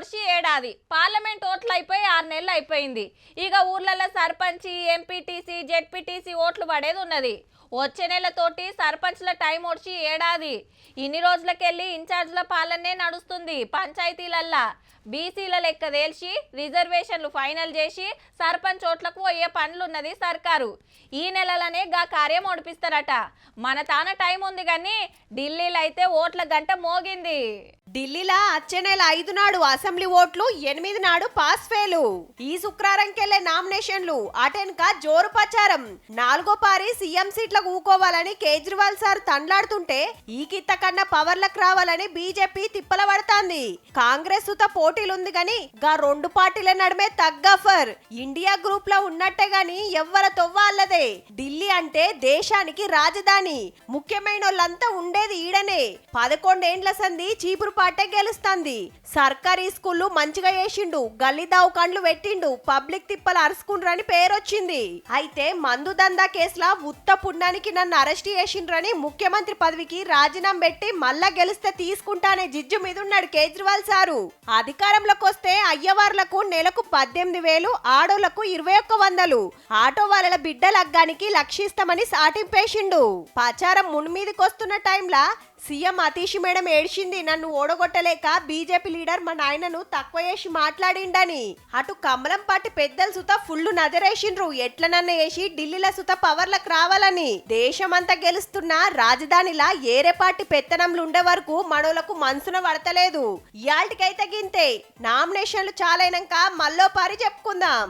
ఒడిసి ఏడాది పార్లమెంట్ ఓట్లు అయిపోయి 6 నెలలు అయిపోయింది. ఇక ఊర్లలో సర్పంచి ఎంపీటీసీ జెడ్పీటీసీ ఓట్లు పడేది ఉన్నది. వచ్చే నెలతోటి సర్పంచ్ల టైం ఒడిచి ఏడాది. ఇన్ని రోజులకెళ్ళి ఇన్ఛార్జ్ల పాలనే నడుస్తుంది. పంచాయతీలల్లా బీసీల లెక్క తేల్చి రిజర్వేషన్లు ఫైనల్ చేసి సర్పంచ్ ఓట్లకు పోయే పనులున్నది సర్కారు. ఈ నెలలనే గా కార్యం ఓడిపిస్తారట. మన తాన టైం ఉంది కానీ ఢిల్లీలో అయితే ఓట్ల గంట మోగింది. ఢిల్లీలో వచ్చే నెల 5 నాడు అసెంబ్లీ ఓట్లు, 8 నాడు పాస్ ఫెయిలు. ఈ శుక్రవారంకెళ్లే నామినేషన్లు అటెన్క జోరు ప్రచారం. 4వ పారి సీఎం సీట్లకు ఊకోవాలని కేజ్రీవాల్ సార్ తండ్లాడుతుంటే ఈ కిత్త కన్నా పవర్లకు రావాలని బీజేపీ తిప్పల పడుతుంది. కాంగ్రెస్ సుత పోటీలుంది గాని గా 2 పార్టీల నడుమే తగ్గఫర్. ఇండియా గ్రూప్ లో ఉన్నట్టే గాని ఎవ్వర తొవ్వాలదే. ఢిల్లీ అంటే దేశానికి రాజధాని. ముఖ్యమైనోళ్ళంతా ఉండేది ఈడనే. 11 ఏండ్ల సంధి చీపురు పాటే గెలుస్తుంది. సర్కారీ స్కూళ్ళు మంచిగా చేసిండు, గల్లీ దవాఖాన్లు పెట్టిండు, పబ్లిక్ తిప్పలు అరుచుకుండ్రని పేరొచ్చింది. అయితే మందు దందా కేసుల ఉత్త పుణ్యానికి నన్ను అరెస్ట్ చేసిండ్రని ముఖ్యమంత్రి పదవికి రాజీనామా పెట్టి మళ్ళా గెలిస్తే తీసుకుంటానే జిజ్జు మీద ఉన్నాడు కేజ్రీవాల్ సారు. అధికారంలోకి వస్తే అయ్యవార్లకు నెలకు 18,000, ఆడోళ్లకు 2,100. ఆటో వాళ్ళ బిడ్డ లగ్గానికి లక్షిస్తామని సాటింపేసిండు. ప్రచారం మున్మీదికి వస్తున్న టైంలా సీఎం అతీష్ మేడం ఏడ్చింది, నన్ను ఓడగొట్టలేక బీజేపీ లీడర్ మా నాయనను తక్కువ చేసి మాట్లాడిండని. అటు కమలం పార్టీ పెద్దలు సుత ఫుల్ నజరేసిండ్రు, ఎట్లనన్న వేసి ఢిల్లీలో సుత పవర్లకు రావాలని. దేశమంతా గెలుస్తున్న రాజధానిలా ఏరే పార్టీ పెత్తనంలు ఉండే వరకు మనోలకు మనసున పడతలేదు. ఇయాల్టికైతే గింతే. నామినేషన్లు చాలైనాక మళ్ళో పారి చెప్పుకుందాం.